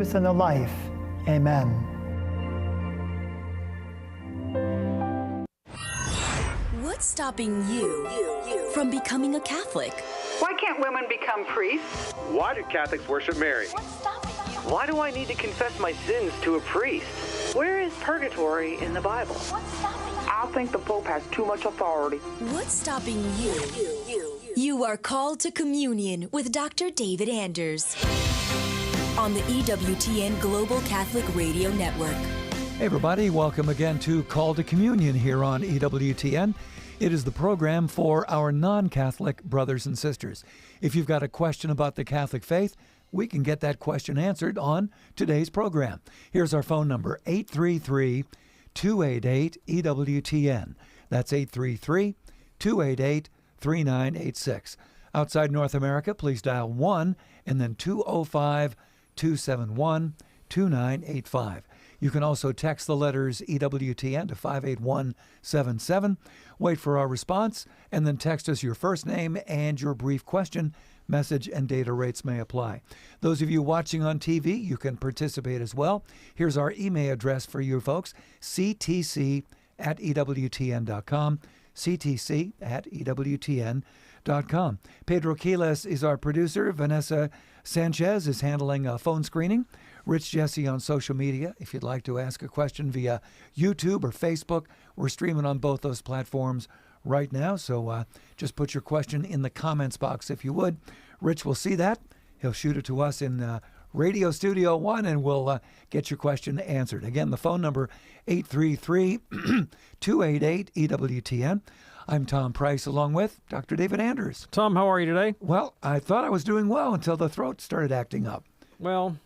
and the life. Amen. What's stopping you from becoming a Catholic? Why can't women become priests? Why do Catholics worship Mary? What's stopping you? Why do I need to confess my sins to a priest? Where is purgatory in the Bible? What's stopping you? I think the Pope has too much authority. What's stopping you? You are called to communion with Dr. David Anders on the EWTN Global Catholic Radio Network. Hey everybody, welcome again to Call to Communion here on EWTN. It is the program for our non-Catholic brothers and sisters. If you've got a question about the Catholic faith, we can get that question answered on today's program. Here's our phone number, 833-288-EWTN. That's 833-288-3986. Outside North America, please dial 1 and then 205-271-2985. You can also text the letters EWTN to 58177. Wait for our response, and then text us your first name and your brief question. Message and data rates may apply. Those of you watching on TV, you can participate as well. Here's our email address for you folks, ctc@ewtn.com, ctc@ewtn.com. Pedro Quiles is our producer. Vanessa Sanchez is handling phone screening. Rich Jesse on social media. If you'd like to ask a question via YouTube or Facebook, we're streaming on both those platforms right now. So just put your question in the comments box if you would. Rich will see that. He'll shoot it to us in Radio Studio 1 and we'll get your question answered. Again, the phone number 833-288-EWTN. I'm Tom Price along with Dr. David Anders. Tom, how are you today? Well, I thought I was doing well until the throat started acting up. Well,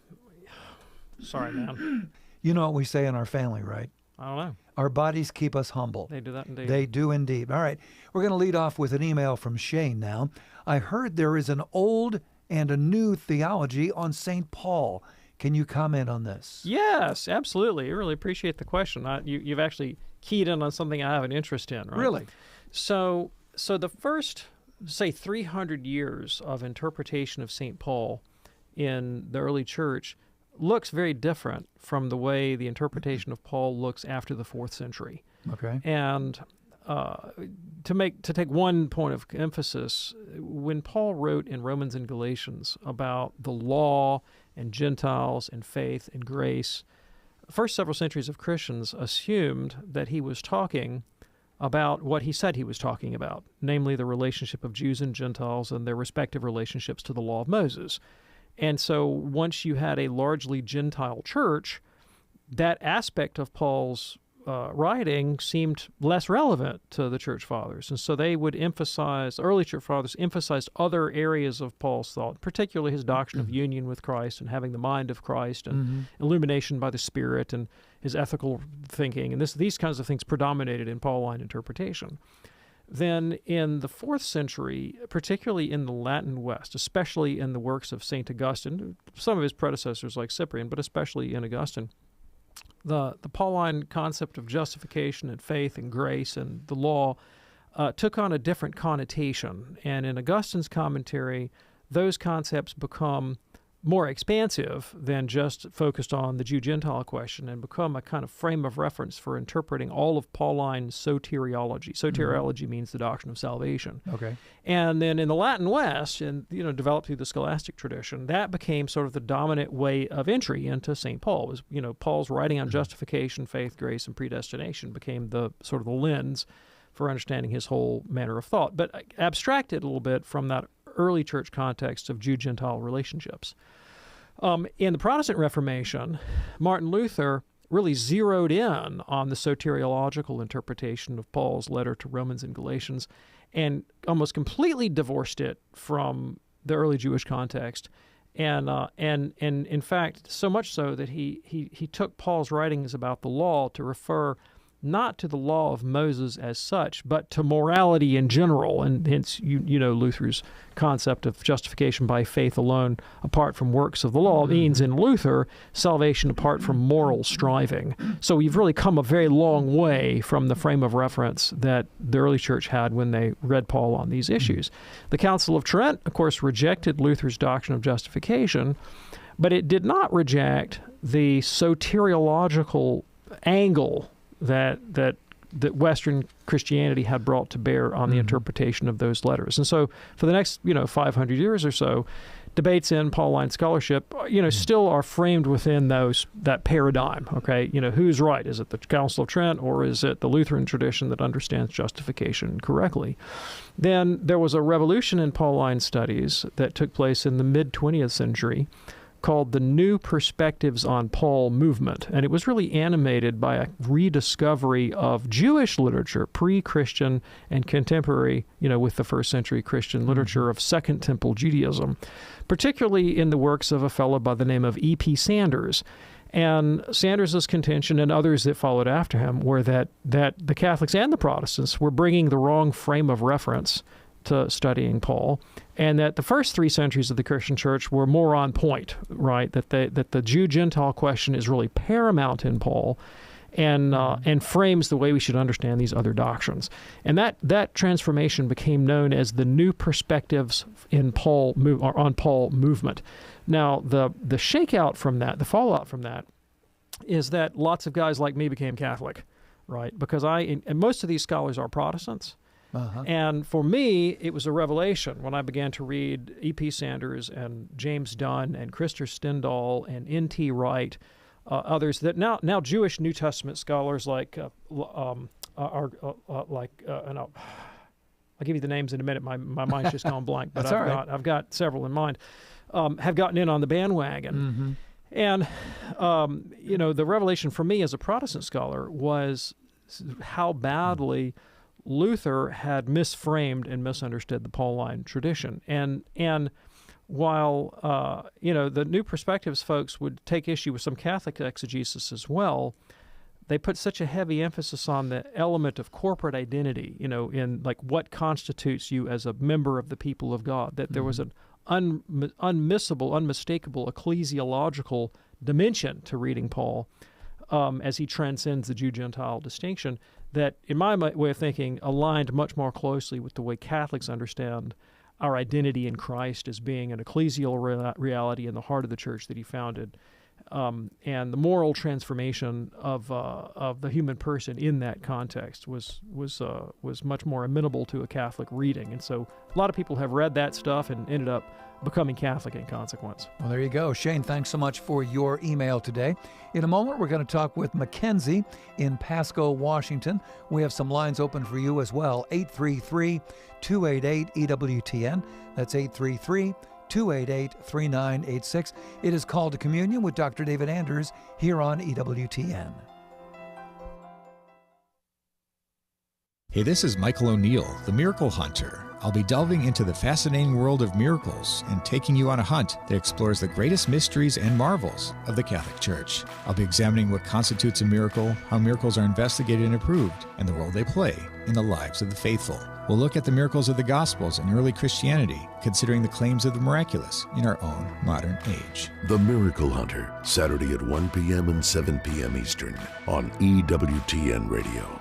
sorry, man. You know what we say in our family, right? I don't know. Our bodies keep us humble. They do that indeed. They do indeed. All right. We're going to lead off with an email from Shane now. I heard there is an old and a new theology on St. Paul. Can you comment on this? Yes, absolutely. I really appreciate the question. You've actually keyed in on something I have an interest in, right? Really? So the first, say, 300 years of interpretation of St. Paul in the early church looks very different from the way the interpretation of Paul looks after the 4th century. Okay. And to take one point of emphasis, when Paul wrote in Romans and Galatians about the law and Gentiles and faith and grace, the first several centuries of Christians assumed that he was talking about what he said he was talking about, namely the relationship of Jews and Gentiles and their respective relationships to the law of Moses. And so once you had a largely Gentile church, that aspect of Paul's writing seemed less relevant to the church fathers. And so they would emphasize, early church fathers emphasized other areas of Paul's thought, particularly his doctrine of union with Christ and having the mind of Christ and illumination by the Spirit and his ethical thinking. And these kinds of things predominated in Pauline interpretation. Then in the 4th century, particularly in the Latin West, especially in the works of St. Augustine, some of his predecessors like Cyprian, but especially in Augustine, the Pauline concept of justification and faith and grace and the law took on a different connotation. And in Augustine's commentary, those concepts become more expansive than just focused on the Jew-Gentile question and become a kind of frame of reference for interpreting all of Pauline's soteriology. Soteriology means the doctrine of salvation. Okay. And then in the Latin West, and developed through the scholastic tradition, that became sort of the dominant way of entry into St. Paul. Was Paul's writing on justification, faith, grace, and predestination became the sort of the lens for understanding his whole manner of thought, but abstracted a little bit from that early church context of Jew-Gentile relationships. In the Protestant Reformation, Martin Luther really zeroed in on the soteriological interpretation of Paul's letter to Romans and Galatians and almost completely divorced it from the early Jewish context. And in fact, so much so that he took Paul's writings about the law to refer not to the law of Moses as such, but to morality in general. And hence, you know Luther's concept of justification by faith alone, apart from works of the law, means in Luther, salvation apart from moral striving. So we've really come a very long way from the frame of reference that the early church had when they read Paul on these issues. The Council of Trent, of course, rejected Luther's doctrine of justification, But it did not reject the soteriological angle that Western Christianity had brought to bear on the interpretation of those letters. And so for the next, 500 years or so, debates in Pauline scholarship, still are framed within that paradigm, okay? Who's right? Is it the Council of Trent, or is it the Lutheran tradition that understands justification correctly? Then there was a revolution in Pauline studies that took place in the mid-20th century called the New Perspectives on Paul movement. And it was really animated by a rediscovery of Jewish literature, pre-Christian and contemporary, with the first century Christian literature of Second Temple Judaism, particularly in the works of a fellow by the name of E.P. Sanders. And Sanders' contention, and others that followed after him, were that the Catholics and the Protestants were bringing the wrong frame of reference to studying Paul, and that the first 3 centuries of the Christian church were more on point, right? That the Jew-Gentile question is really paramount in Paul, and frames the way we should understand these other doctrines. And that transformation became known as the New Perspectives on Paul movement. Now, the shakeout from that, the fallout from that, is that lots of guys like me became Catholic, right? Because and most of these scholars are Protestants. And for me, it was a revelation when I began to read E.P. Sanders and James Dunn and Christopher Stendahl and N.T. Wright, others that now Jewish New Testament scholars like I'll give you the names in a minute. My mind's just gone blank, but I've got several in mind. Have gotten in on the bandwagon, and the revelation for me as a Protestant scholar was how badly Luther had misframed and misunderstood the Pauline tradition. And while, the New Perspectives folks would take issue with some Catholic exegesis as well, they put such a heavy emphasis on the element of corporate identity, in like what constitutes you as a member of the people of God, that there was an unmistakable ecclesiological dimension to reading Paul as he transcends the Jew-Gentile distinction, that, in my way of thinking, aligned much more closely with the way Catholics understand our identity in Christ as being an ecclesial reality in the heart of the church that he founded, and the moral transformation of the human person in that context was much more amenable to a Catholic reading. And so a lot of people have read that stuff and ended up becoming Catholic in consequence. Well, there you go. Shane, thanks so much for your email today. In a moment, we're going to talk with Mackenzie in Pasco, Washington. We have some lines open for you as well. 833-288-EWTN. That's 833-288-3986. It is Called to Communion with Dr. David Anders here on EWTN. Hey, this is Michael O'Neill, the Miracle Hunter. I'll be delving into the fascinating world of miracles and taking you on a hunt that explores the greatest mysteries and marvels of the Catholic Church. I'll be examining what constitutes a miracle, how miracles are investigated and approved, and the role they play in the lives of the faithful. We'll look at the miracles of the Gospels and early Christianity, considering the claims of the miraculous in our own modern age. The Miracle Hunter, Saturday at 1 p.m. and 7 p.m. Eastern on EWTN Radio.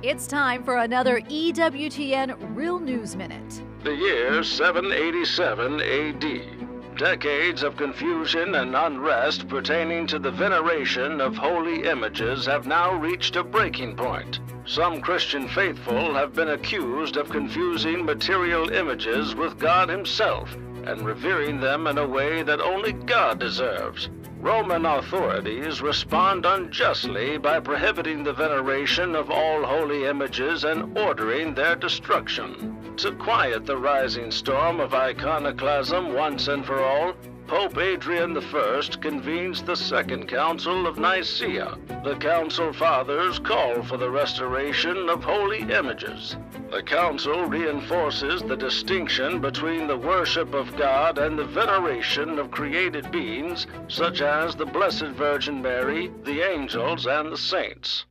It's time for another EWTN Real News Minute. The year 787 AD. Decades of confusion and unrest pertaining to the veneration of holy images have now reached a breaking point. Some Christian faithful have been accused of confusing material images with God Himself and revering them in a way that only God deserves. Roman authorities respond unjustly by prohibiting the veneration of all holy images and ordering their destruction. To quiet the rising storm of iconoclasm once and for all, Pope Adrian I convenes the Second Council of Nicaea. The Council Fathers call for the restoration of holy images. The Council reinforces the distinction between the worship of God and the veneration of created beings, such as the Blessed Virgin Mary, the angels, and the saints.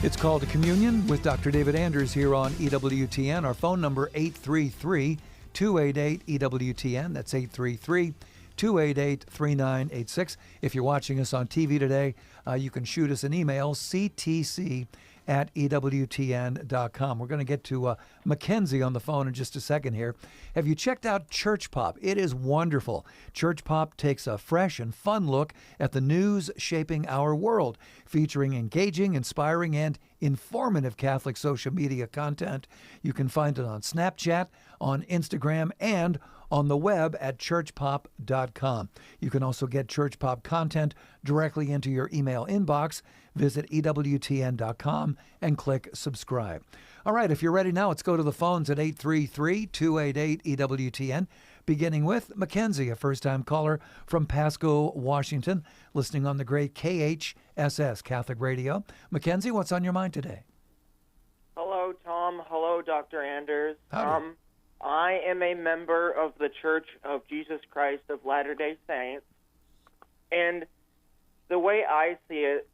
It's Called to Communion with Dr. David Anders here on EWTN. Our phone number, 833-288-EWTN. That's 833-288-3986. If you're watching us on TV today, you can shoot us an email, ctc@ewtn.com. at EWTN.com. We're going to get to Mackenzie on the phone in just a second here. Have you checked out Church Pop? It is wonderful. Church Pop takes a fresh and fun look at the news shaping our world, featuring engaging, inspiring, and informative Catholic social media content. You can find it on Snapchat, on Instagram, and on the web at churchpop.com. You can also get Church Pop content directly into your email inbox. Visit EWTN.com and click subscribe. All right, if you're ready now, let's go to the phones at 833-288-EWTN, beginning with Mackenzie, a first-time caller from Pasco, Washington, listening on the great KHSS Catholic Radio. Mackenzie, what's on your mind today? Hello, Tom. Hello, Dr. Anders. Howdy. I am a member of the Church of Jesus Christ of Latter-day Saints, and the way I see it,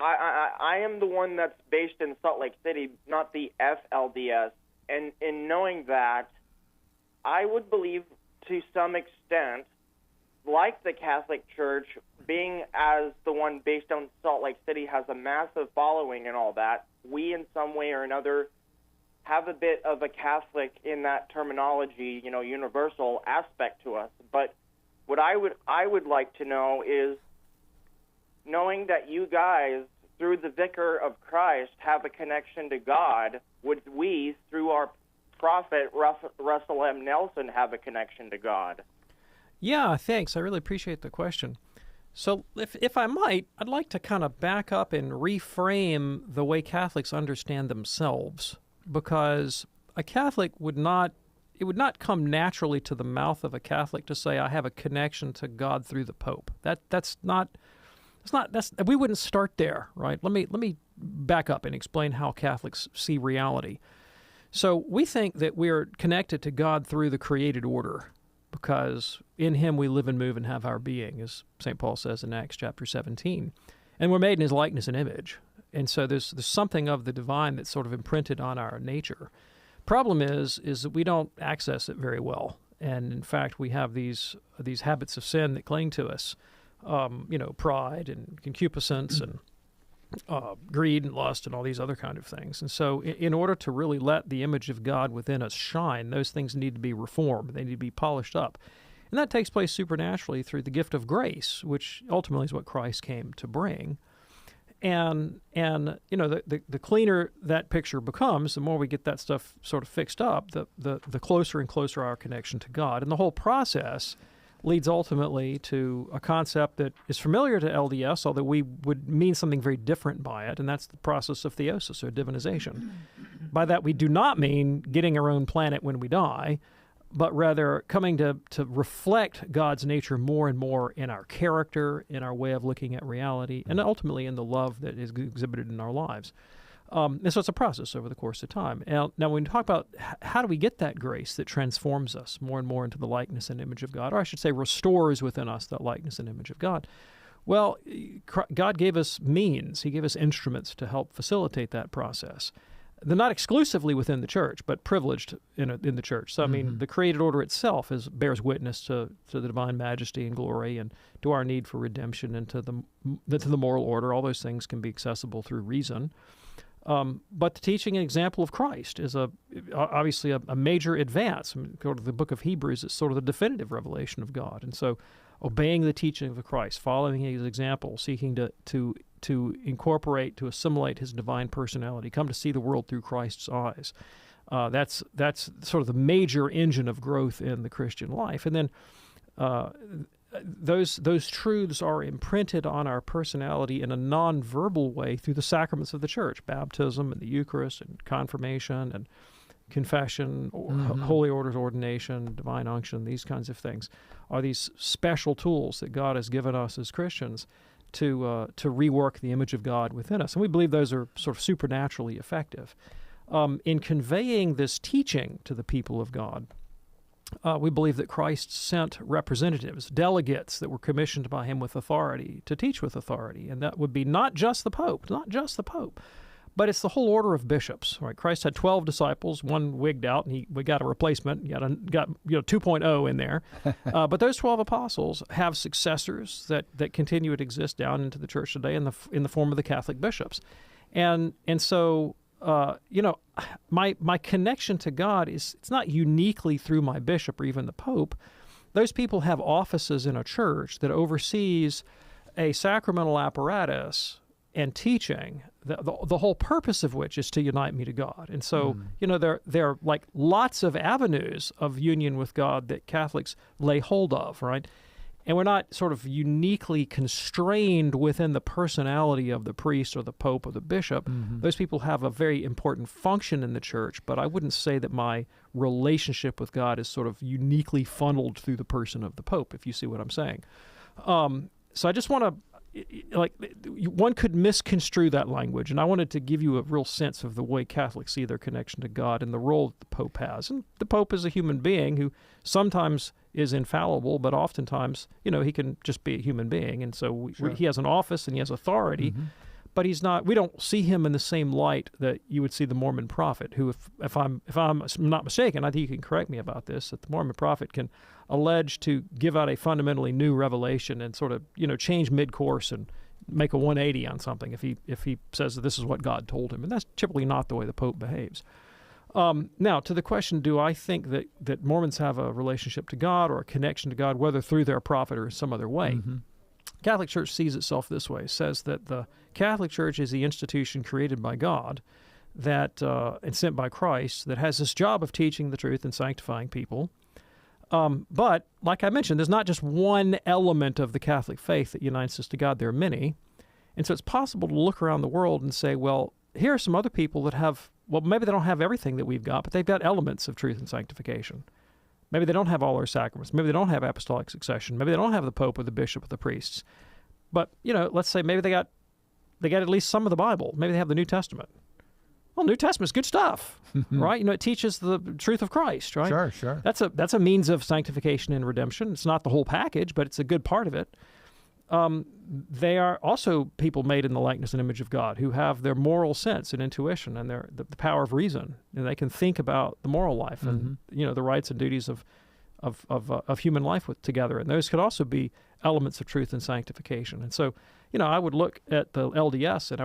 I am the one that's based in Salt Lake City, not the FLDS, and in knowing that, I would believe to some extent, like the Catholic Church, being as the one based on Salt Lake City has a massive following and all that, we in some way or another have a bit of a Catholic in that terminology, universal aspect to us. But what I would like to know is, knowing that you guys, through the Vicar of Christ, have a connection to God, would we, through our prophet Russell M. Nelson, have a connection to God? Yeah, thanks. I really appreciate the question. So if I might, I'd like to kind of back up and reframe the way Catholics understand themselves, because a Catholic would not come naturally to the mouth of a Catholic to say, I have a connection to God through the Pope. We wouldn't start there, right? Let me back up and explain how Catholics see reality. So we think that we're connected to God through the created order, because in him we live and move and have our being, as St. Paul says in Acts chapter 17. And we're made in his likeness and image. And so there's something of the divine that's sort of imprinted on our nature. Problem is that we don't access it very well. And in fact, we have these habits of sin that cling to us, pride and concupiscence and greed and lust and all these other kind of things. And so in order to really let the image of God within us shine, those things need to be reformed. They need to be polished up. And that takes place supernaturally through the gift of grace, which ultimately is what Christ came to bring. And the cleaner that picture becomes, the more we get that stuff sort of fixed up, the closer and closer our connection to God. And the whole process leads ultimately to a concept that is familiar to LDS, although we would mean something very different by it, and that's the process of theosis, or divinization. By that, we do not mean getting our own planet when we die, but rather coming to reflect God's nature more and more in our character, in our way of looking at reality, and ultimately in the love that is exhibited in our lives. And so it's a process over the course of time. Now, when we talk about how do we get that grace that transforms us more and more into the likeness and image of God, or I should say restores within us that likeness and image of God, well, God gave us means. He gave us instruments to help facilitate that process. They're not exclusively within the church, but privileged in the church. So, I mean, the created order itself bears witness to the divine majesty and glory, and to our need for redemption, and to the moral order. All those things can be accessible through reason. But the teaching and example of Christ is obviously a major advance. I mean, go to the book of Hebrews, it's sort of the definitive revelation of God. And so obeying the teaching of Christ, following his example, seeking to incorporate, to assimilate his divine personality, come to see the world through Christ's eyes. That's sort of the major engine of growth in the Christian life. And then those truths are imprinted on our personality in a non-verbal way through the sacraments of the church, baptism and the Eucharist and confirmation and confession, holy orders, ordination, divine unction. These kinds of things are these special tools that God has given us as Christians to rework the image of God within us. And we believe those are sort of supernaturally effective. In conveying this teaching to the people of God, we believe that Christ sent representatives, delegates that were commissioned by him with authority to teach with authority. And that would be not just the Pope, but it's the whole order of bishops. Right? Christ had 12 disciples, one wigged out, and we got a replacement. Got 2.0 in there. But those 12 apostles have successors that continue to exist down into the church today in the form of the Catholic bishops. And so, my connection to God it's not uniquely through my bishop or even the Pope. Those people have offices in a church that oversees a sacramental apparatus and teaching, the whole purpose of which is to unite me to God. And so, there are like lots of avenues of union with God that Catholics lay hold of, right? And we're not sort of uniquely constrained within the personality of the priest or the Pope or the bishop. Those people have a very important function in the church, but I wouldn't say that my relationship with God is sort of uniquely funneled through the person of the Pope, if you see what I'm saying. So I just want to, one could misconstrue that language, and I wanted to give you a real sense of the way Catholics see their connection to God and the role that the Pope has. And the Pope is a human being who sometimes is infallible, but oftentimes, he can just be a human being. And so he has an office and he has authority, but he's not. We don't see him in the same light that you would see the Mormon prophet, who, if I'm not mistaken, I think you can correct me about this, that the Mormon prophet can allege to give out a fundamentally new revelation and sort of change mid-course and make a 180 on something if he says that this is what God told him, and that's typically not the way the Pope behaves. Now, to the question, do I think that Mormons have a relationship to God or a connection to God, whether through their prophet or some other way? Catholic Church sees itself this way, says that the Catholic Church is the institution created by God that and sent by Christ that has this job of teaching the truth and sanctifying people. But, like I mentioned, there's not just one element of the Catholic faith that unites us to God. There are many. And so it's possible to look around the world and say, well, here are some other people that have, well, maybe they don't have everything that we've got, but they've got elements of truth and sanctification. Maybe they don't have all our sacraments. Maybe they don't have apostolic succession. Maybe they don't have the Pope or the bishop or the priests. But, let's say maybe they got at least some of the Bible. Maybe they have the New Testament. Well, New Testament's good stuff, right? It teaches the truth of Christ, right? Sure. That's a means of sanctification and redemption. It's not the whole package, but it's a good part of it. They are also people made in the likeness and image of God who have their moral sense and intuition and the power of reason, and they can think about the moral life and the rights and duties of human life together. And those could also be elements of truth and sanctification. And so, I would look at the LDS and I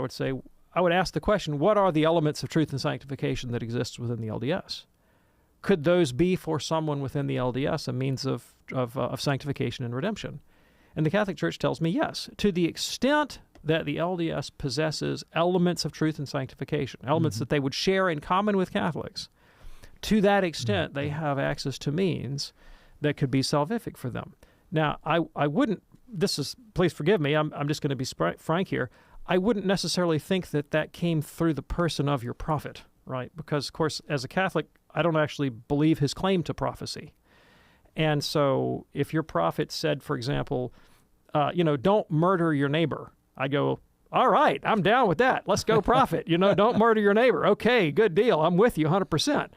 would ask the question, what are the elements of truth and sanctification that exists within the LDS? Could those be for someone within the LDS a means of sanctification and redemption? And the Catholic Church tells me yes, to the extent that the LDS possesses elements of truth and sanctification, elements that they would share in common with Catholics. To that extent, they have access to means that could be salvific for them. Now, I wouldn't, please forgive me, I'm just going to be frank here, I wouldn't necessarily think that came through the person of your prophet, right? Because, of course, as a Catholic, I don't actually believe his claim to prophecy. And so if your prophet said, for example, don't murder your neighbor, I go, all right, I'm down with that. Let's go, prophet. Don't murder your neighbor. Okay, good deal. I'm with you 100%.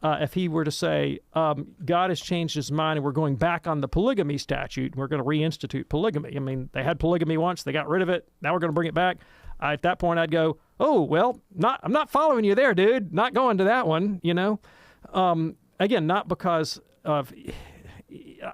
If he were to say, God has changed his mind and we're going back on the polygamy statute and we're going to reinstitute polygamy. I mean, they had polygamy once, they got rid of it, now we're going to bring it back. At that point, I'd go, oh, well, I'm not following you there, dude. Not going to that one, Again, not because of,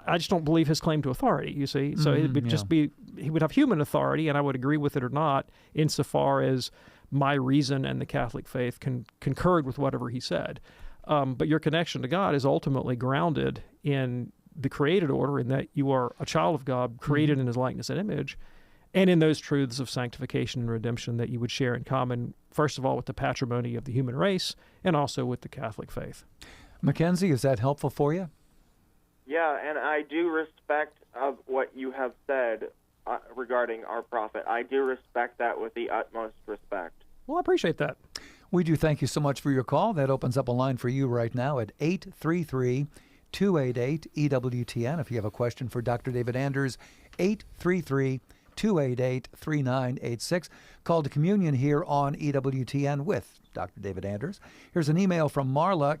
I just don't believe his claim to authority, you see. So it would just be, he would have human authority, and I would agree with it or not, insofar as my reason and the Catholic faith concurred with whatever he said. But your connection to God is ultimately grounded in the created order, in that you are a child of God, created in his likeness and image, and in those truths of sanctification and redemption that you would share in common, first of all, with the patrimony of the human race, and also with the Catholic faith. Mackenzie, is that helpful for you? Yeah, and I do respect what you have said regarding our prophet. I do respect that with the utmost respect. Well, I appreciate that. We do thank you so much for your call. That opens up a line for you right now at 833-288-EWTN. If you have a question for Dr. David Anders, 833-288-3986. Call to communion here on EWTN with Dr. David Anders. Here's an email from Marla.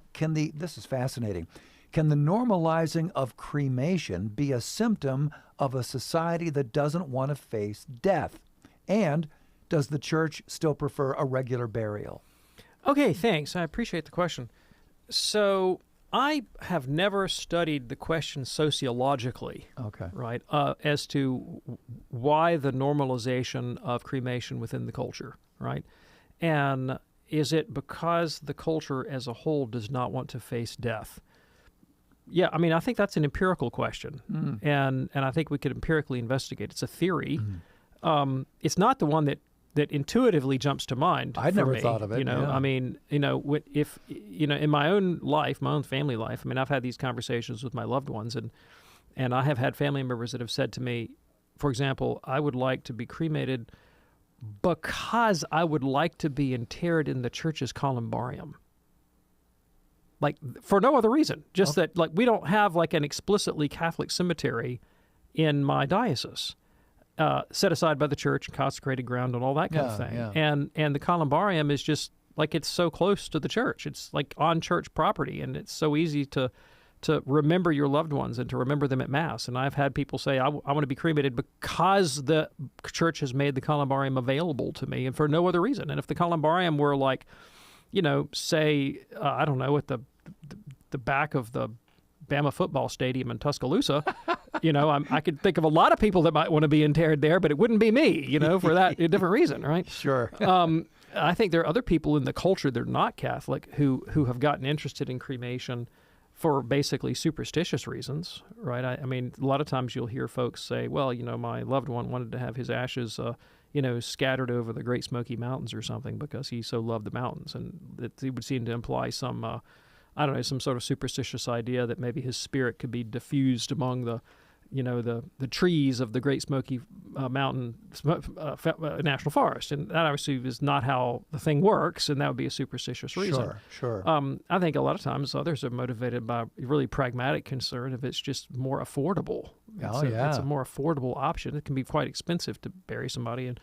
This is fascinating. Can the normalizing of cremation be a symptom of a society that doesn't want to face death? And does the church still prefer a regular burial? Okay, thanks. I appreciate the question. So I have never studied the question sociologically, right, as to why the normalization of cremation within the culture, right? And is it because the culture as a whole does not want to face death? Yeah, I mean, I think that's an empirical question, and I think we could empirically investigate. It's a theory. It's not the one that intuitively jumps to mind. I'd never thought of it. I mean, if in my own life, my own family life, I mean, I've had these conversations with my loved ones, and I have had family members that have said to me, for example, I would like to be cremated because I would like to be interred in the church's columbarium. Like, for no other reason, just that, like, we don't have, like, an explicitly Catholic cemetery in my diocese, set aside by the church and consecrated ground and all that kind of thing. Yeah. And the columbarium is just, like, it's so close to the church. It's, like, on church property, and it's so easy to remember your loved ones and to remember them at Mass. And I've had people say, I want to be cremated because the church has made the columbarium available to me and for no other reason. And if the columbarium were like, say, I don't know, at the back of the Bama football stadium in Tuscaloosa, I could think of a lot of people that might want to be interred there, but it wouldn't be me, for that a different reason, right? Sure. I think there are other people in the culture that are not Catholic who have gotten interested in cremation for basically superstitious reasons, right? I mean, a lot of times you'll hear folks say, well, my loved one wanted to have his ashes, scattered over the Great Smoky Mountains or something because he so loved the mountains. And it would seem to imply some, some sort of superstitious idea that maybe his spirit could be diffused among the trees of the Great Smoky Mountain National Forest. And that obviously is not how the thing works, and that would be a superstitious reason. Sure. I think a lot of times others are motivated by really pragmatic concern if it's just more affordable. It's a more affordable option. It can be quite expensive to bury somebody and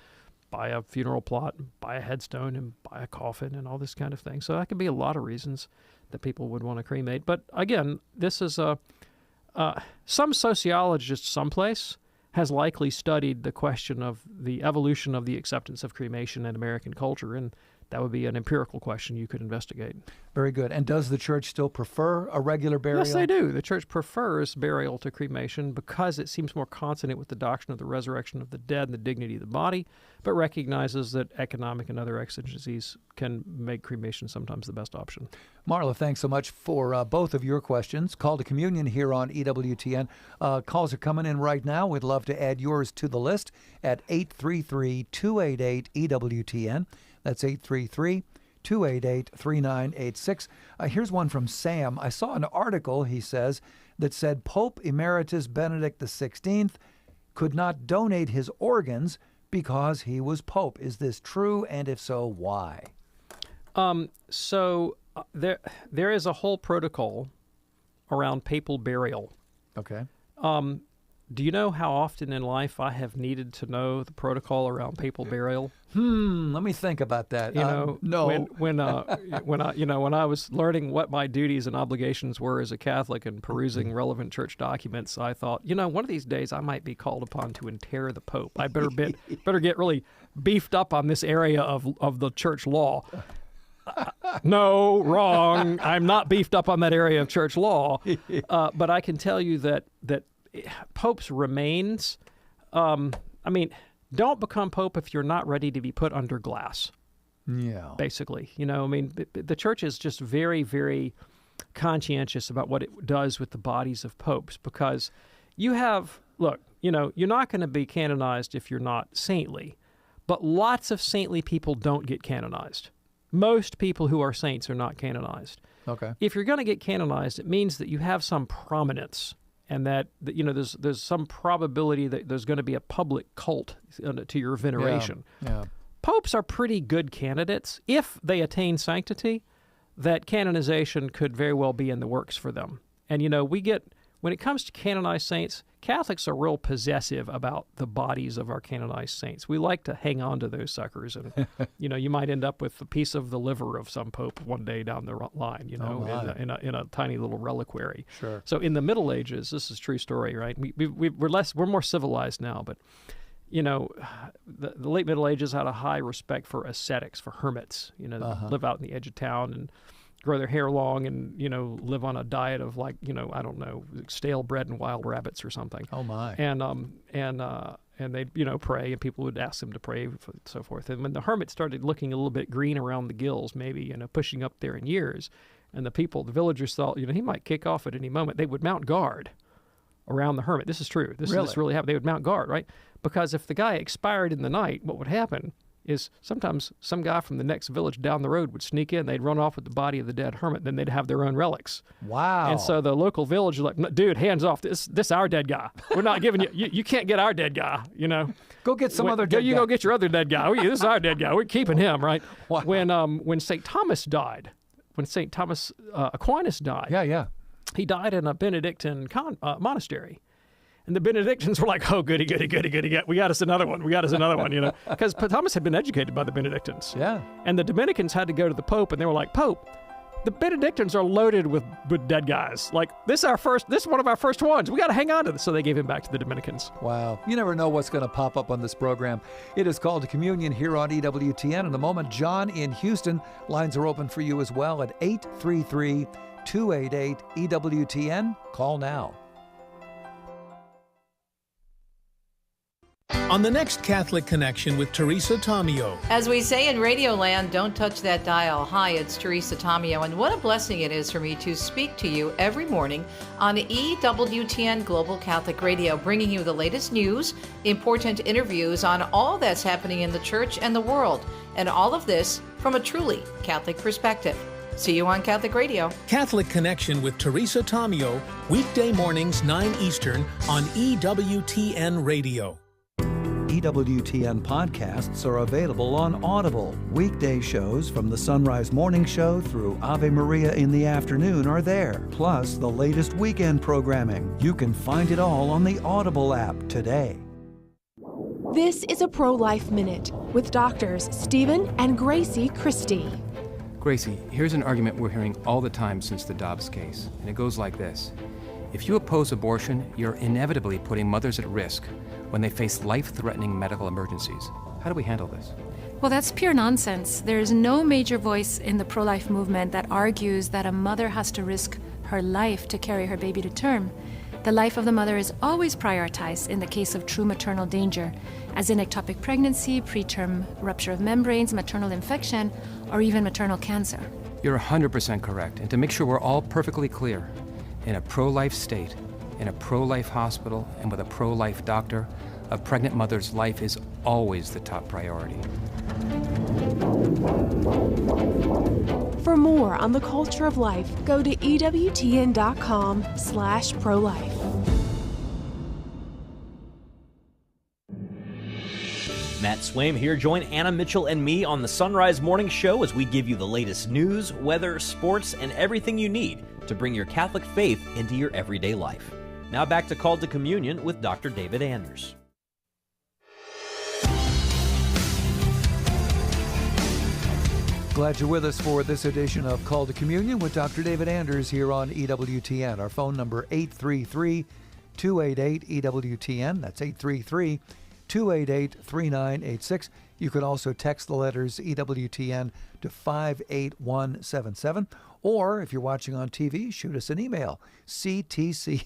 buy a funeral plot, and buy a headstone, and buy a coffin, and all this kind of thing. So that could be a lot of reasons that people would want to cremate. But again, this is some sociologist someplace has likely studied the question of the evolution of the acceptance of cremation in American culture, and that would be an empirical question you could investigate. Very good. And does the church still prefer a regular burial? Yes, they do. The church prefers burial to cremation because it seems more consonant with the doctrine of the resurrection of the dead and the dignity of the body, but recognizes that economic and other exigencies can make cremation sometimes the best option. Marla, thanks so much for both of your questions. Call to Communion here on EWTN. Calls are coming in right now. We'd love to add yours to the list at 833-288-EWTN. That's 833-288-3986. Here's one from Sam. I saw an article, he says, that said Pope Emeritus Benedict XVI could not donate his organs because he was Pope. Is this true? And if so, why? There is a whole protocol around papal burial. Okay. Do you know how often in life I have needed to know the protocol around papal burial? Let me think about that. No. When I was learning what my duties and obligations were as a Catholic and perusing relevant church documents, I thought, one of these days I might be called upon to inter the Pope. I better get really beefed up on this area of the church law. No, wrong. I'm not beefed up on that area of church law. But I can tell you that Pope's remains, don't become Pope if you're not ready to be put under glass. Yeah. Basically. The church is just very, very conscientious about what it does with the bodies of popes because you're not going to be canonized if you're not saintly, but lots of saintly people don't get canonized. Most people who are saints are not canonized. Okay. If you're going to get canonized, it means that you have some prominence and that there's some probability that there's going to be a public cult to your veneration. Yeah. Popes are pretty good candidates. If they attain sanctity, that canonization could very well be in the works for them. And, when it comes to canonized saints, Catholics are real possessive about the bodies of our canonized saints. We like to hang on to those suckers. And, you might end up with a piece of the liver of some pope one day down the line, in a tiny little reliquary. Sure. So in the Middle Ages, this is a true story, right? We're more civilized now, but, the late Middle Ages had a high respect for ascetics, for hermits, that live out in the edge of town and grow their hair long and, live on a diet of stale bread and wild rabbits or something. Oh, my. And and they'd, pray, and people would ask them to pray, and so forth. And when the hermit started looking a little bit green around the gills, maybe, pushing up there in years, and the villagers thought, he might kick off at any moment, they would mount guard around the hermit. This is true. This really happened. They would mount guard, right? Because if the guy expired in the night, what would happen is sometimes some guy from the next village down the road would sneak in. They'd run off with the body of the dead hermit. Then they'd have their own relics. Wow. And so the local village is like, dude, hands off. This our dead guy. We're not giving you, you can't get our dead guy, Go get some other dead guy. Go get your other dead guy. This is our dead guy. We're keeping him, right? Wow. When St. Thomas died, when St. Thomas Aquinas died, he died in a Benedictine monastery. And the Benedictines were like, oh, goody. We got us another one, Because Thomas had been educated by the Benedictines. Yeah. And the Dominicans had to go to the Pope, and they were like, Pope, the Benedictines are loaded with dead guys. Like, this is one of our first ones. We got to hang on to this. So they gave him back to the Dominicans. Wow. You never know what's going to pop up on this program. It is called Communion here on EWTN. In a moment, John in Houston. Lines are open for you as well at 833-288-EWTN. Call now. On the next Catholic Connection with Teresa Tomeo. As we say in Radioland, don't touch that dial. Hi, it's Teresa Tomeo, and what a blessing it is for me to speak to you every morning on EWTN Global Catholic Radio, bringing you the latest news, important interviews on all that's happening in the church and the world, and all of this from a truly Catholic perspective. See you on Catholic Radio. Catholic Connection with Teresa Tomeo, weekday mornings 9 Eastern on EWTN Radio. EWTN podcasts are available on Audible. Weekday shows from the Sunrise Morning Show through Ave Maria in the afternoon are there, plus the latest weekend programming. You can find it all on the Audible app today. This is a Pro-Life Minute with doctors Stephen and Gracie Christie. Gracie, here's an argument we're hearing all the time since the Dobbs case, and it goes like this. If you oppose abortion, you're inevitably putting mothers at risk when they face life-threatening medical emergencies. How do we handle this? Well, that's pure nonsense. There is no major voice in the pro-life movement that argues that a mother has to risk her life to carry her baby to term. The life of the mother is always prioritized in the case of true maternal danger, as in ectopic pregnancy, preterm rupture of membranes, maternal infection, or even maternal cancer. You're 100% correct. And to make sure we're all perfectly clear, in a pro-life state, in a pro-life hospital, and with a pro-life doctor, a pregnant mother's life is always the top priority. For more on the culture of life, go to EWTN.com/pro-life. Matt Swaim here. Join Anna Mitchell and me on the Sunrise Morning Show as we give you the latest news, weather, sports, and everything you need to bring your Catholic faith into your everyday life. Now back to Called to Communion with Dr. David Anders. Glad you're with us for this edition of Call to Communion with Dr. David Anders here on EWTN. Our phone number 833-288-EWTN. That's 833-288-3986. You can also text the letters EWTN to 58177. Or if you're watching on TV, shoot us an email, ctc@ewtn.com,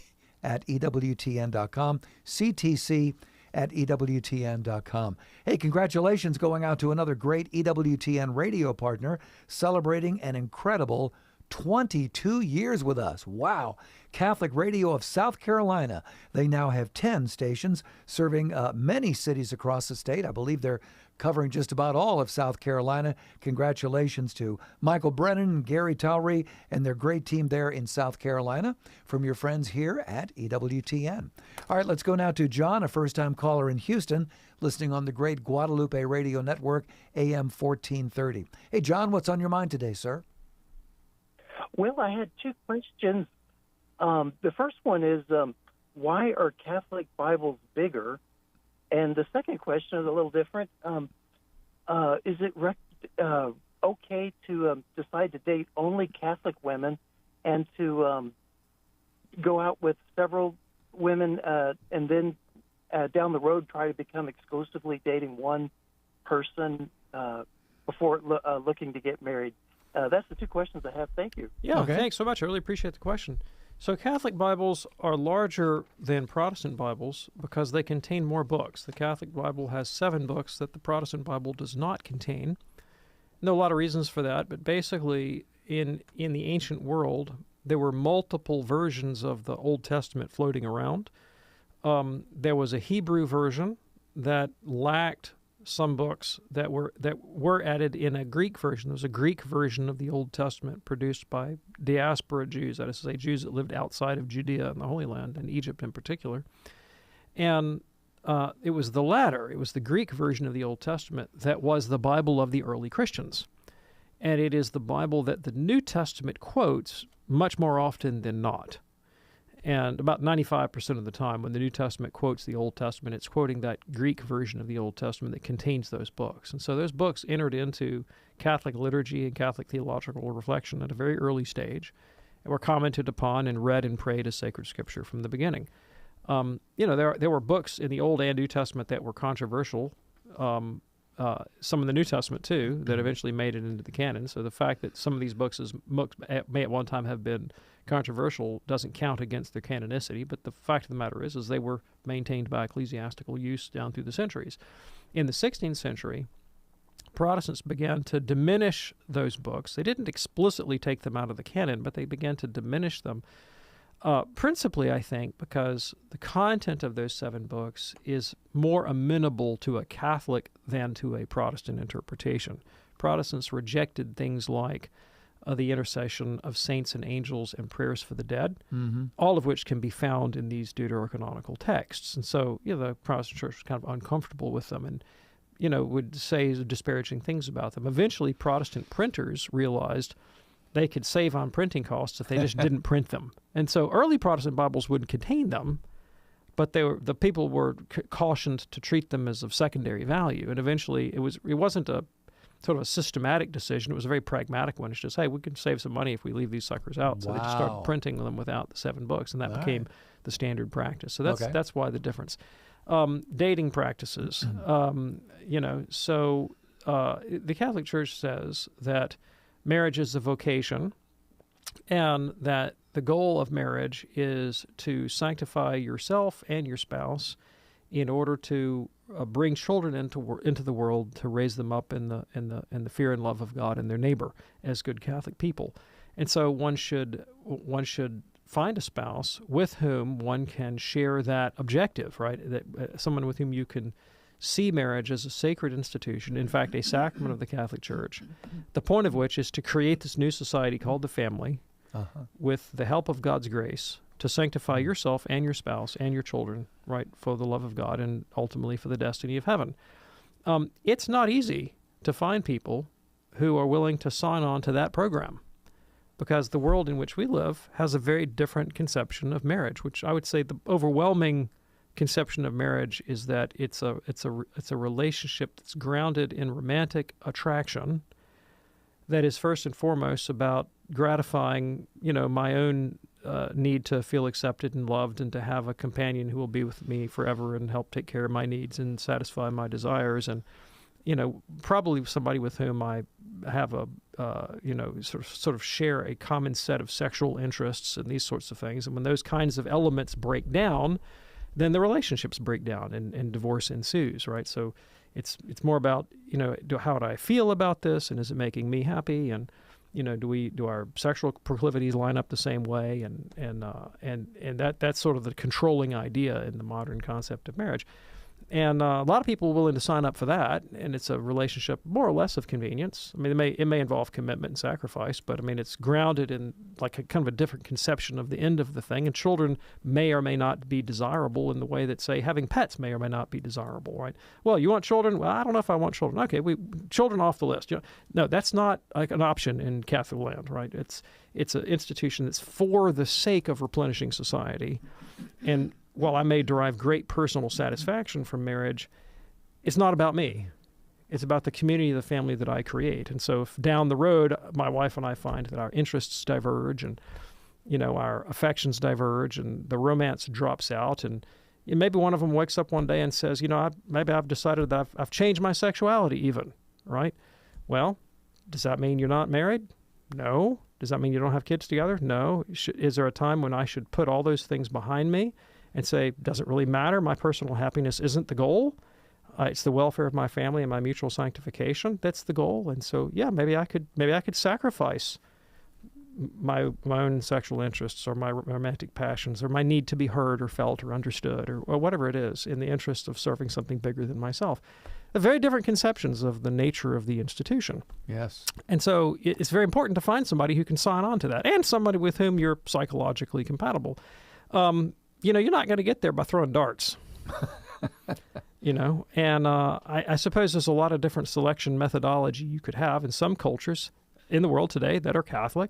ctc@ewtn.com. Hey, congratulations going out to another great EWTN radio partner celebrating an incredible 22 years with us. Wow. Catholic Radio of South Carolina. They now have 10 stations serving many cities across the state. I believe they're covering just about all of South Carolina. Congratulations to Michael Brennan and Gary Towry and their great team there in South Carolina from your friends here at EWTN. All right, let's go now to John, a first-time caller in Houston, listening on the great Guadalupe Radio Network, AM 1430. Hey, John, what's on your mind today, sir? Well, I had two questions. The first one is, why are Catholic Bibles bigger? And the second question is a little different. Is it okay to decide to date only Catholic women and to go out with several women and then down the road try to become exclusively dating one person before looking to get married? That's the two questions I have. Thank you. Yeah, okay. Thanks so much. I really appreciate the question. So Catholic Bibles are larger than Protestant Bibles because they contain more books. The Catholic Bible has 7 books that the Protestant Bible does not contain. There are a lot of reasons for that, but basically in the ancient world, there were multiple versions of the Old Testament floating around. There was a Hebrew version that lacked some books that were added in a Greek version. There was a Greek version of the Old Testament produced by diaspora Jews, that is to say, Jews that lived outside of Judea and the Holy Land, and Egypt in particular. And it was the latter. It was the Greek version of the Old Testament that was the Bible of the early Christians. And it is the Bible that the New Testament quotes much more often than not. And about 95% of the time when the New Testament quotes the Old Testament, it's quoting that Greek version of the Old Testament that contains those books. And so those books entered into Catholic liturgy and Catholic theological reflection at a very early stage and were commented upon and read and prayed as sacred scripture from the beginning. There were books in the Old and New Testament that were controversial, some in the New Testament too, that eventually made it into the canon. So the fact that some of these books may at one time have been controversial doesn't count against their canonicity, but the fact of the matter is they were maintained by ecclesiastical use down through the centuries. In the 16th century, Protestants began to diminish those books. They didn't explicitly take them out of the canon, but they began to diminish them, principally, I think, because the content of those 7 books is more amenable to a Catholic than to a Protestant interpretation. Protestants rejected things like the intercession of saints and angels and prayers for the dead, all of which can be found in these deuterocanonical texts. And so, the Protestant church was kind of uncomfortable with them and, would say disparaging things about them. Eventually, Protestant printers realized they could save on printing costs if they just didn't print them. And so early Protestant Bibles wouldn't contain them, but the people were cautioned to treat them as of secondary value. And eventually, it wasn't a sort of a systematic decision. It was a very pragmatic one. It's just, hey, we can save some money if we leave these suckers out. So they just started printing them without the 7 books, and that became the standard practice. So that's why the difference. Dating practices. The Catholic Church says that marriage is a vocation, and that the goal of marriage is to sanctify yourself and your spouse in order to bring children into the world, to raise them up in the fear and love of God and their neighbor as good Catholic people. And so one should find a spouse with whom one can share that objective, right? That someone with whom you can see marriage as a sacred institution, in fact, a sacrament of the Catholic Church, the point of which is to create this new society called the family with the help of God's grace to sanctify yourself and your spouse and your children, right, for the love of God and ultimately for the destiny of heaven. It's not easy to find people who are willing to sign on to that program, because the world in which we live has a very different conception of marriage, which I would say the overwhelming conception of marriage is that it's a relationship that's grounded in romantic attraction that is first and foremost about gratifying, my own need to feel accepted and loved and to have a companion who will be with me forever and help take care of my needs and satisfy my desires, and probably somebody with whom I have a sort of share a common set of sexual interests and these sorts of things. And when those kinds of elements break down, then the relationships break down and divorce ensues, right? So it's more about, how do I feel about this, and is it making me happy, and do our sexual proclivities line up the same way, and that's sort of the controlling idea in the modern concept of marriage. And a lot of people are willing to sign up for that, and it's a relationship more or less of convenience. I mean, it may involve commitment and sacrifice, but I mean, it's grounded in like a kind of a different conception of the end of the thing. And children may or may not be desirable in the way that, say, having pets may or may not be desirable, right? Well, you want children? Well, I don't know if I want children. Okay, children off the list. No, that's not like an option in Catholic land, right? It's an institution that's for the sake of replenishing society, and while I may derive great personal satisfaction from marriage, it's not about me. It's about the community of the family that I create. And so if down the road my wife and I find that our interests diverge and, our affections diverge and the romance drops out, and maybe one of them wakes up one day and says, maybe I've decided that I've changed my sexuality even, right? Well, does that mean you're not married? No. Does that mean you don't have kids together? No. Is there a time when I should put all those things behind me and say, doesn't really matter, my personal happiness isn't the goal? It's the welfare of my family and my mutual sanctification. That's the goal. And so, yeah, maybe I could sacrifice my own sexual interests or my romantic passions or my need to be heard or felt or understood or whatever it is in the interest of serving something bigger than myself. They're very different conceptions of the nature of the institution. Yes. And so it's very important to find somebody who can sign on to that and somebody with whom you're psychologically compatible. You're not going to get there by throwing darts. And I suppose there's a lot of different selection methodology you could have in some cultures in the world today that are Catholic.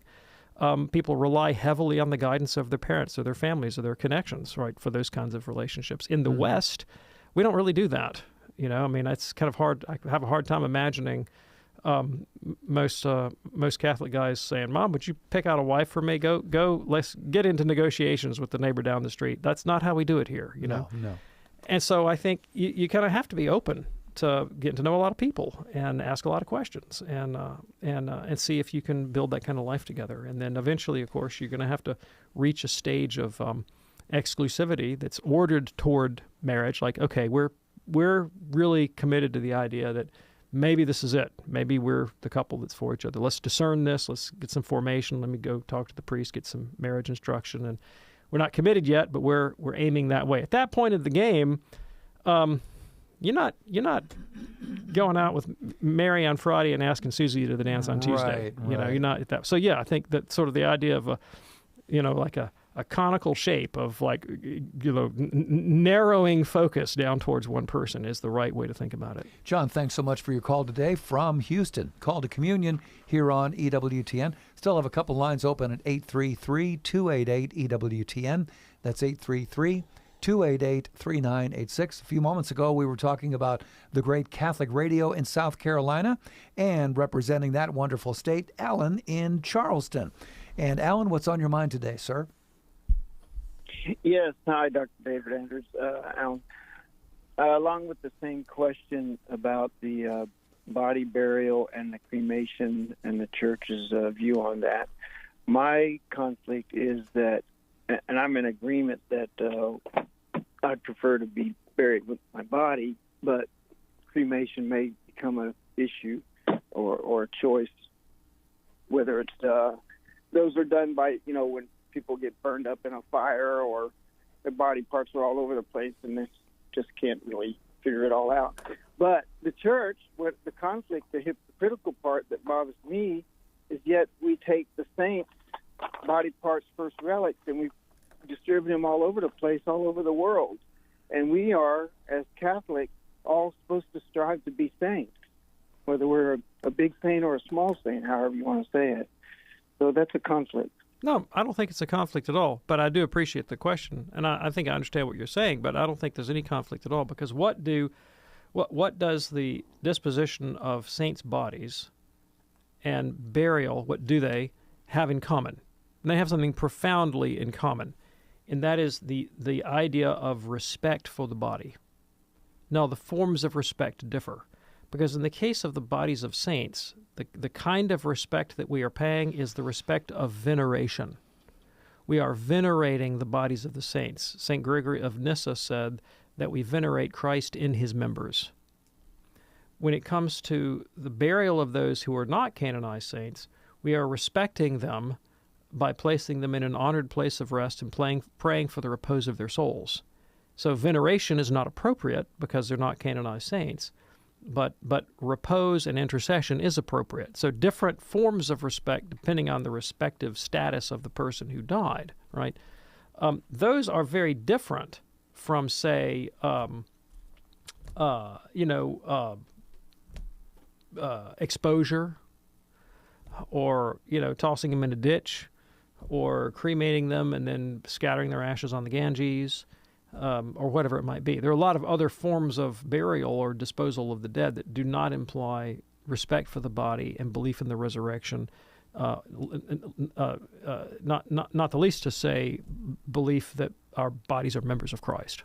People rely heavily on the guidance of their parents or their families or their connections, right, for those kinds of relationships. In the West, we don't really do that. It's kind of hard. I have a hard time imagining most Catholic guys saying, "Mom, would you pick out a wife for me? Go. Let's get into negotiations with the neighbor down the street." That's not how we do it here. No. And so I think you kind of have to be open to getting to know a lot of people and ask a lot of questions and see if you can build that kind of life together. And then eventually, of course, you're going to have to reach a stage of exclusivity that's ordered toward marriage. Like, okay, we're really committed to the idea that maybe this is it. Maybe we're the couple that's for each other. Let's discern this. Let's get some formation. Let me go talk to the priest, get some marriage instruction. And we're not committed yet, but we're aiming that way. At that point of the game, you're not going out with Mary on Friday and asking Susie to the dance on Tuesday. Right. You're not at that. So yeah, I think that sort of the idea of like a conical shape of narrowing focus down towards one person is the right way to think about it. John, thanks so much for your call today from Houston. Call to communion here on EWTN. Still have a couple lines open at 833-288-EWTN. That's 833-288-3986. A few moments ago, we were talking about the great Catholic radio in South Carolina and representing that wonderful state, Alan in Charleston. And Alan, what's on your mind today, sir? Yes. Hi, Dr. David Andrews. Alan. Along with the same question about the body burial and the cremation and the church's view on that, my conflict is that, and I'm in agreement that I'd prefer to be buried with my body, but cremation may become an issue or a choice, whether it's those are done by, when people get burned up in a fire or their body parts are all over the place and they just can't really figure it all out. But the church, what the conflict, the hypocritical part that bothers me is yet we take the saints' body parts, first relics, and we distribute them all over the place, all over the world. And we are, as Catholics, all supposed to strive to be saints, whether we're a big saint or a small saint, however you want to say it. So that's a conflict. No, I don't think it's a conflict at all, but I do appreciate the question, and I think I understand what you're saying, but I don't think there's any conflict at all, because what does the disposition of saints' bodies and burial, what do they have in common? And they have something profoundly in common, and that is the idea of respect for the body. Now, the forms of respect differ, because in the case of the bodies of saints, the kind of respect that we are paying is the respect of veneration. We are venerating the bodies of the saints. St. Gregory of Nyssa said that we venerate Christ in his members. When it comes to the burial of those who are not canonized saints, we are respecting them by placing them in an honored place of rest and praying for the repose of their souls. So veneration is not appropriate because they're not canonized saints. But repose and intercession is appropriate. So different forms of respect depending on the respective status of the person who died, right? Those are very different from, say, exposure or, tossing them in a ditch or cremating them and then scattering their ashes on the Ganges. Or whatever it might be. There are a lot of other forms of burial or disposal of the dead that do not imply respect for the body and belief in the resurrection, not the least to say belief that our bodies are members of Christ.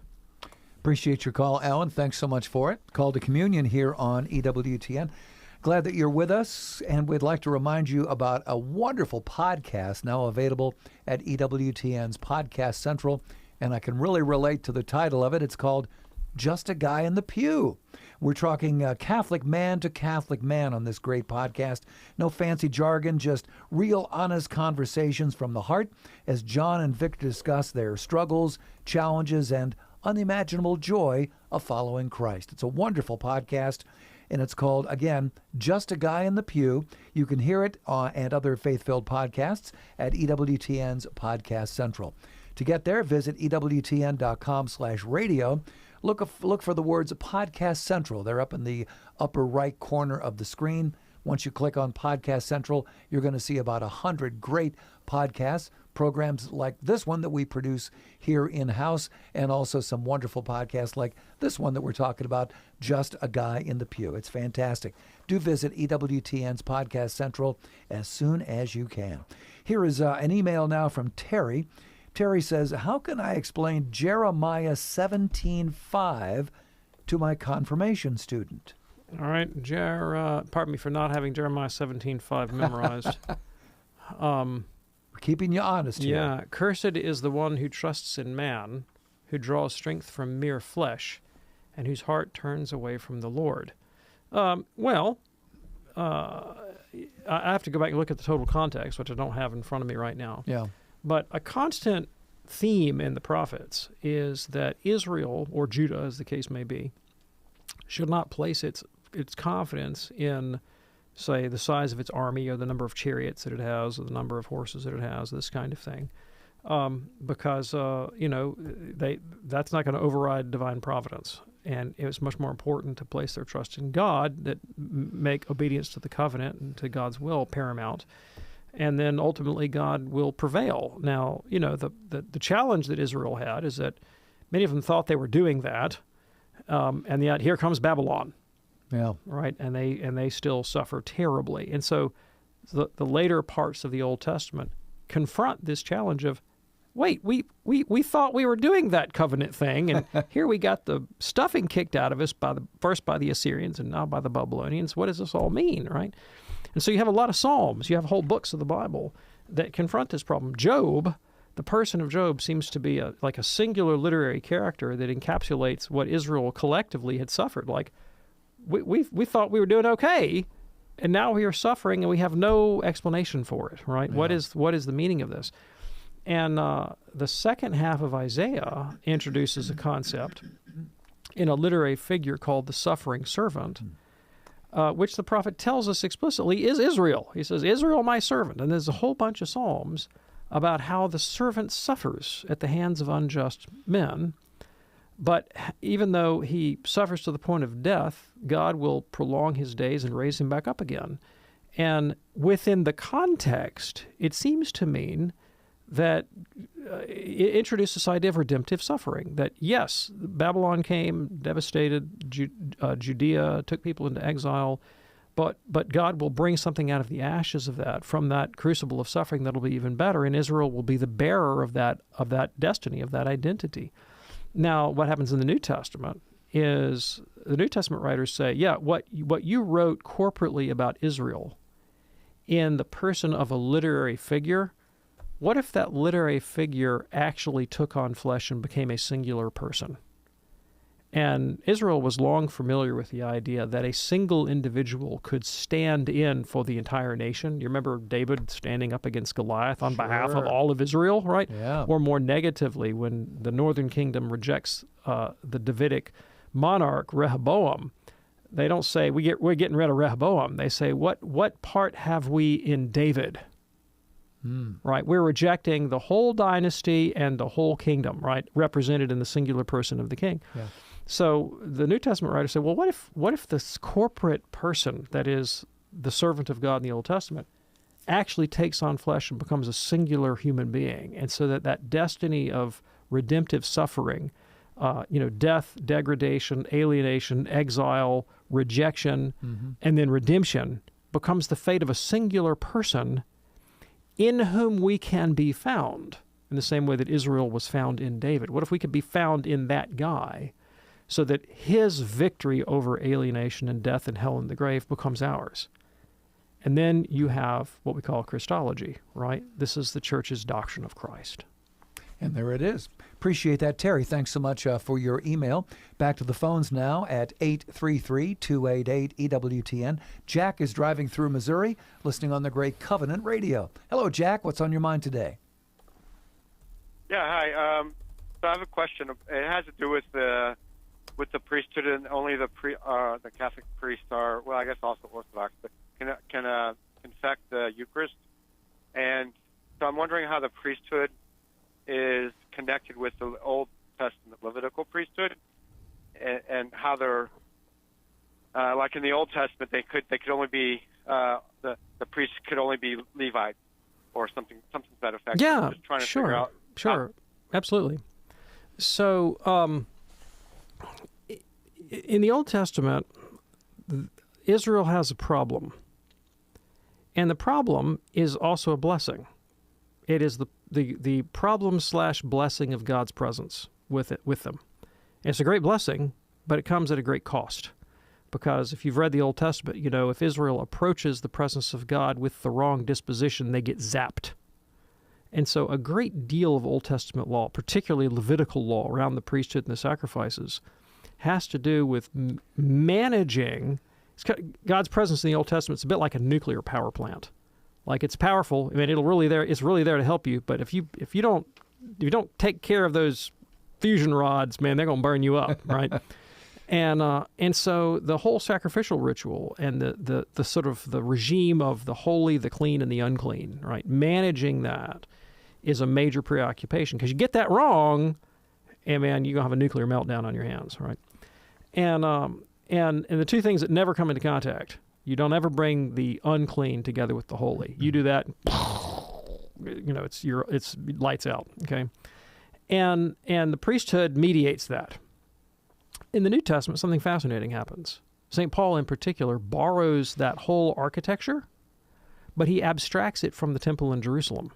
Appreciate your call, Alan. Thanks so much for it. Call to communion here on EWTN. Glad that you're with us, and we'd like to remind you about a wonderful podcast now available at EWTN's Podcast Central, and I can really relate to the title of it. It's called Just a Guy in the Pew. We're talking Catholic man to Catholic man on this great podcast. No fancy jargon, just real honest conversations from the heart as John and Victor discuss their struggles, challenges, and unimaginable joy of following Christ. It's a wonderful podcast, and it's called, again, Just a Guy in the Pew. You can hear it and other faith-filled podcasts at EWTN's Podcast Central. To get there, visit EWTN.com/radio. Look for the words Podcast Central. They're up in the upper right corner of the screen. Once you click on Podcast Central, you're going to see about 100 great podcasts, programs like this one that we produce here in-house, and also some wonderful podcasts like this one that we're talking about, Just a Guy in the Pew. It's fantastic. Do visit EWTN's Podcast Central as soon as you can. Here is an email now from Terry. Terry says, how can I explain Jeremiah 17:5 to my confirmation student? All right, pardon me for not having Jeremiah 17:5 memorized. We're keeping you honest here. Yeah, cursed is the one who trusts in man, who draws strength from mere flesh, and whose heart turns away from the Lord. I have to go back and look at the total context, which I don't have in front of me right now. Yeah. But a constant theme in the prophets is that Israel, or Judah as the case may be, should not place its confidence in, say, the size of its army or the number of chariots that it has or the number of horses that it has, this kind of thing, because that's not going to override divine providence. And it's much more important to place their trust in God, that make obedience to the covenant and to God's will paramount. And then ultimately God will prevail. Now, the challenge that Israel had is that many of them thought they were doing that, and yet here comes Babylon. Yeah. Right? And they still suffer terribly. And so the later parts of the Old Testament confront this challenge of, wait, we thought we were doing that covenant thing, and here we got the stuffing kicked out of us first by the Assyrians and now by the Babylonians. What does this all mean, right? And so you have a lot of Psalms, you have whole books of the Bible that confront this problem. Job, the person of Job, seems to be like a singular literary character that encapsulates what Israel collectively had suffered. Like, we thought we were doing okay, and now we are suffering, and we have no explanation for it, right? Yeah. What is the meaning of this? And the second half of Isaiah introduces a concept in a literary figure called the suffering servant, which the prophet tells us explicitly is Israel. He says, Israel, my servant. And there's a whole bunch of psalms about how the servant suffers at the hands of unjust men. But even though he suffers to the point of death, God will prolong his days and raise him back up again. And within the context, it seems to mean that it introduced this idea of redemptive suffering, that yes, Babylon came, devastated Judea, took people into exile, but God will bring something out of the ashes of that, from that crucible of suffering that'll be even better, and Israel will be the bearer of that destiny, of that identity. Now, what happens in the New Testament is the New Testament writers say, yeah, what you wrote corporately about Israel in the person of a literary figure, what if that literary figure actually took on flesh and became a singular person? And Israel was long familiar with the idea that a single individual could stand in for the entire nation. You remember David standing up against Goliath on behalf of all of Israel, right? Yeah. Or more negatively, when the northern kingdom rejects the Davidic monarch Rehoboam, they don't say, we're getting rid of Rehoboam. They say, what part have we in David? Right? We're rejecting the whole dynasty and the whole kingdom, right? Represented in the singular person of the king. Yeah. So the New Testament writers say, well, what if this corporate person that is the servant of God in the Old Testament actually takes on flesh and becomes a singular human being? And so that destiny of redemptive suffering, death, degradation, alienation, exile, rejection, and then redemption becomes the fate of a singular person in whom we can be found, in the same way that Israel was found in David. What if we could be found in that guy? so that his victory over alienation and death and hell and the grave becomes ours. And then you have what we call Christology, right? This is the church's doctrine of Christ. And there it is. Appreciate that, Terry. Thanks so much for your email. Back to the phones now at 833-288-EWTN. Jack is driving through Missouri, listening on the Great Covenant Radio. Hello, Jack. What's on your mind today? Yeah, hi. So I have a question. It has to do with the priesthood, and only the Catholic priests are, well, I guess also Orthodox, but can confect the Eucharist. And so I'm wondering how the priesthood is connected with the Old Testament Levitical priesthood, and how they're like in the Old Testament they could only be the priests could only be Levites or something to that effect. Yeah, just trying to sure, figure out absolutely. So in the Old Testament, Israel has a problem, and the problem is also a blessing. It is the problem/blessing of God's presence with them. It's a great blessing, but it comes at a great cost. Because if you've read the Old Testament, you know, if Israel approaches the presence of God with the wrong disposition, they get zapped. And so a great deal of Old Testament law, particularly Levitical law around the priesthood and the sacrifices, has to do with managing God's presence in the Old Testament. It's a bit like a nuclear power plant. Like, it's powerful. I mean, it's really there to help you. But if you don't take care of those fusion rods, man, they're going to burn you up, right? And so the whole sacrificial ritual and the sort of the regime of the holy, the clean, and the unclean, right? Managing that is a major preoccupation, because you get that wrong, and man, you're gonna have a nuclear meltdown on your hands, right? And the two things that never come into contact. You don't ever bring the unclean together with the holy. You do that, you know, it's lights out, okay? And the priesthood mediates that. In the New Testament, something fascinating happens. St. Paul, in particular, borrows that whole architecture, but he abstracts it from the temple in Jerusalem.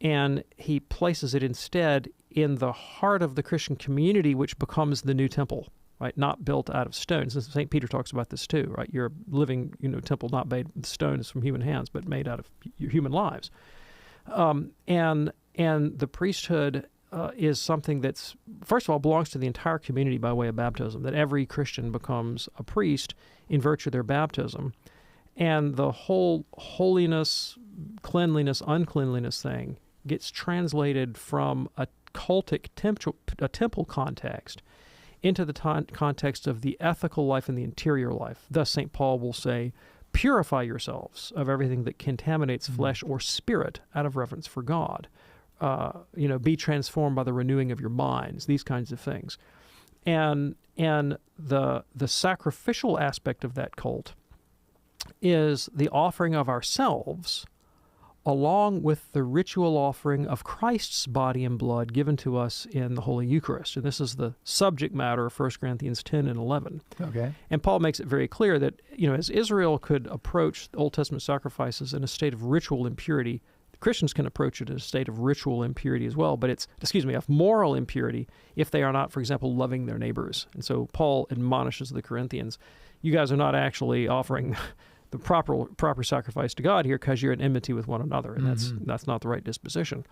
And he places it instead in the heart of the Christian community, which becomes the new temple, right? Not built out of stones. St. Peter talks about this too, right? You're a living, temple not made with stones from human hands, but made out of human lives. And the priesthood is something that's, first of all, belongs to the entire community by way of baptism, that every Christian becomes a priest in virtue of their baptism. And the whole holiness, cleanliness, uncleanliness thing gets translated from a cultic temple context into the context of the ethical life and the interior life. Thus, St. Paul will say, purify yourselves of everything that contaminates flesh or spirit out of reverence for God. Be transformed by the renewing of your minds, these kinds of things. And the sacrificial aspect of that cult is the offering of ourselves along with the ritual offering of Christ's body and blood given to us in the Holy Eucharist. And this is the subject matter of 1 Corinthians 10 and 11. Okay. And Paul makes it very clear that, as Israel could approach Old Testament sacrifices in a state of ritual impurity, Christians can approach it in a state of ritual impurity as well, but of moral impurity if they are not, for example, loving their neighbors. And so Paul admonishes the Corinthians, you guys are not actually offering the proper sacrifice to God here because you're in enmity with one another, and that's not the right disposition.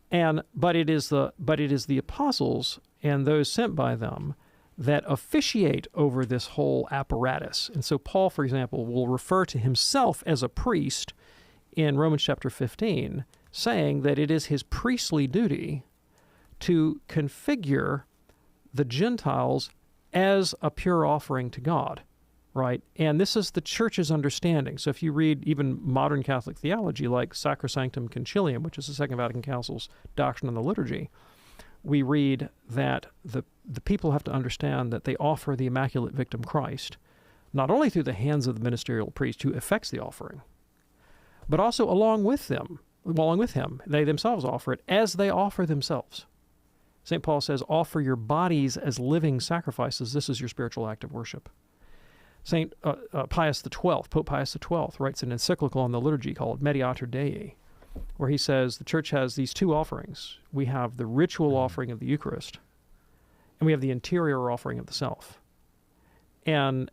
But it is the apostles and those sent by them that officiate over this whole apparatus. And so Paul, for example, will refer to himself as a priest in Romans chapter 15, saying that it is his priestly duty to configure the Gentiles as a pure offering to God, right? And this is the church's understanding. So if you read even modern Catholic theology like Sacrosanctum Concilium, which is the Second Vatican Council's doctrine on the liturgy, we read that the people have to understand that they offer the Immaculate Victim Christ, not only through the hands of the ministerial priest who effects the offering, but also along with him, they themselves offer it as they offer themselves. St. Paul says, offer your bodies as living sacrifices. This is your spiritual act of worship. St. Pius XII, Pope Pius XII, writes an encyclical on the liturgy called Mediator Dei, where he says the church has these two offerings. We have the ritual offering of the Eucharist, and we have the interior offering of the self. And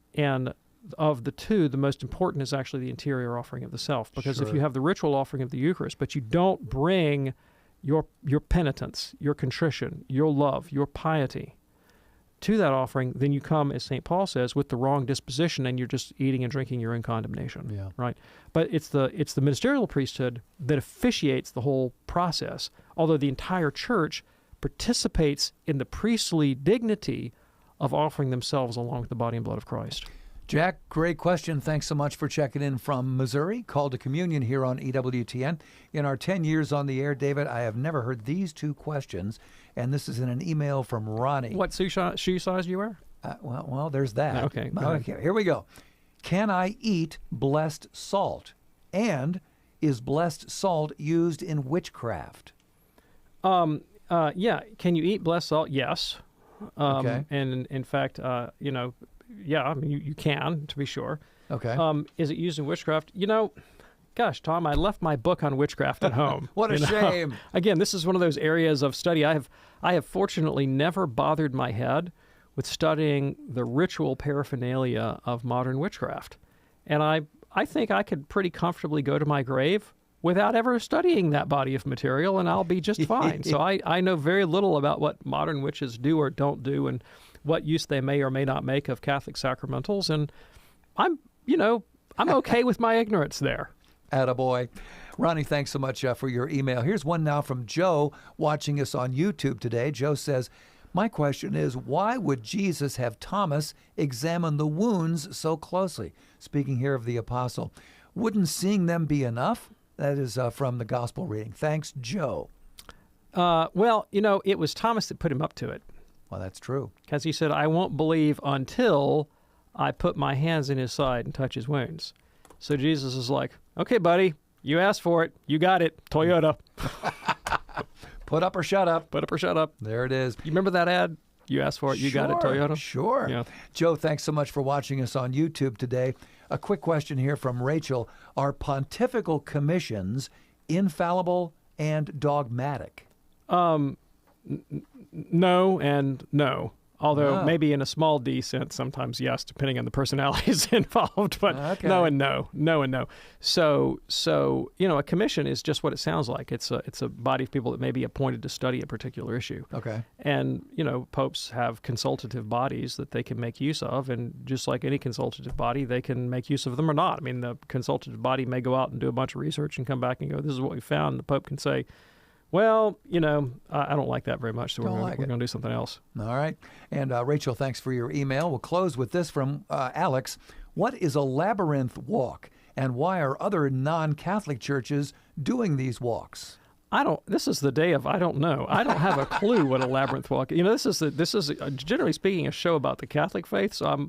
of the two, the most important is actually the interior offering of the self, because if you have the ritual offering of the Eucharist, but you don't bring your penitence, your contrition, your love, your piety to that offering, then you come, as St. Paul says, with the wrong disposition, and you're just eating and drinking your own condemnation. Yeah. Right? But it's the ministerial priesthood that officiates the whole process, although the entire church participates in the priestly dignity of offering themselves along with the body and blood of Christ. Jack, great question. Thanks so much for checking in from Missouri. Call to Communion here on EWTN. In our 10 years on the air, David, I have never heard these two questions, and this is in an email from Ronnie. What shoe size do you wear? Well, there's that. Okay. Okay, here we go. Can I eat blessed salt? And is blessed salt used in witchcraft? Yeah. Can you eat blessed salt? Yes. Okay. And in fact, yeah, I mean, you can, to be sure. Okay. Is it used in witchcraft? Gosh, Tom, I left my book on witchcraft at home. What a shame. Again, this is one of those areas of study. I have fortunately never bothered my head with studying the ritual paraphernalia of modern witchcraft. And I think I could pretty comfortably go to my grave without ever studying that body of material, and I'll be just fine. So I know very little about what modern witches do or don't do, and what use they may or may not make of Catholic sacramentals, and I'm okay with my ignorance there. Attaboy. Ronnie, thanks so much for your email. Here's one now from Joe watching us on YouTube today. Joe says, my question is, why would Jesus have Thomas examine the wounds so closely? Speaking here of the apostle. Wouldn't seeing them be enough? That is from the gospel reading. Thanks, Joe. Well, it was Thomas that put him up to it. Well, that's true. Because he said, I won't believe until I put my hands in his side and touch his wounds. So Jesus is like, okay, buddy, you asked for it. You got it. Toyota. Put up or shut up. Put up or shut up. There it is. You remember that ad? You asked for it. You got it, Toyota. Sure. Yeah. Joe, thanks so much for watching us on YouTube today. A quick question here from Rachel. Are pontifical commissions infallible and dogmatic? No and no. Although maybe in a small d sense, sometimes yes, depending on the personalities involved. But no and no. No and no. So a commission is just what it sounds like. It's a body of people that may be appointed to study a particular issue. Okay. And, popes have consultative bodies that they can make use of. And just like any consultative body, they can make use of them or not. I mean, the consultative body may go out and do a bunch of research and come back and go, this is what we found. The Pope can say, well, I don't like that very much, so we're going to do something else. All right. And Rachel, thanks for your email. We'll close with this from Alex. What is a labyrinth walk, and why are other non-Catholic churches doing these walks? This is the day of I don't know. I don't have a clue what a labyrinth walk is. This is generally speaking a show about the Catholic faith, so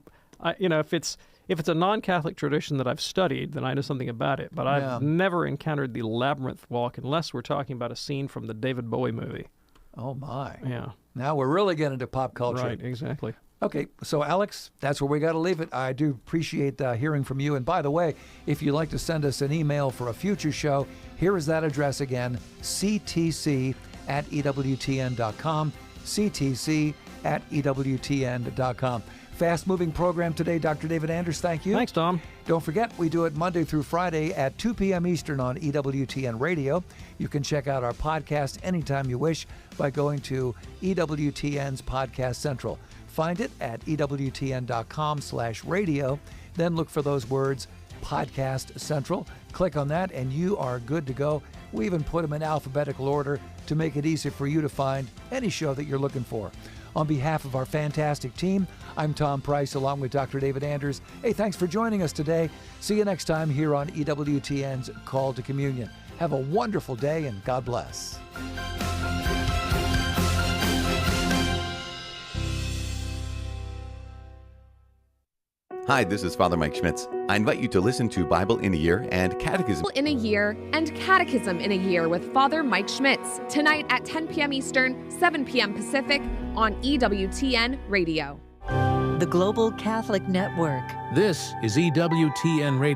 if it's a non-Catholic tradition that I've studied, then I know something about it. But I've never encountered the labyrinth walk unless we're talking about a scene from the David Bowie movie. Oh, my. Yeah. Now we're really getting into pop culture. Right, exactly. Okay, so Alex, that's where we got to leave it. I do appreciate hearing from you. And by the way, if you'd like to send us an email for a future show, here is that address again, ctc@ewtn.com, ctc@ewtn.com. Fast-moving program today, Dr. David Anders. Thank you. Thanks, Tom. Don't forget, we do it Monday through Friday at 2 p.m. Eastern on EWTN Radio. You can check out our podcast anytime you wish by going to EWTN's Podcast Central. Find it at EWTN.com/radio. Then look for those words, Podcast Central. Click on that, and you are good to go. We even put them in alphabetical order to make it easy for you to find any show that you're looking for. On behalf of our fantastic team, I'm Tom Price along with Dr. David Anders. Hey, thanks for joining us today. See you next time here on EWTN's Call to Communion. Have a wonderful day and God bless. Hi, this is Father Mike Schmitz. I invite you to listen to Bible in a Year and Catechism in a Year and Catechism in a Year with Father Mike Schmitz, tonight at 10 p.m. Eastern, 7 p.m. Pacific on EWTN Radio. The Global Catholic Network. This is EWTN Radio.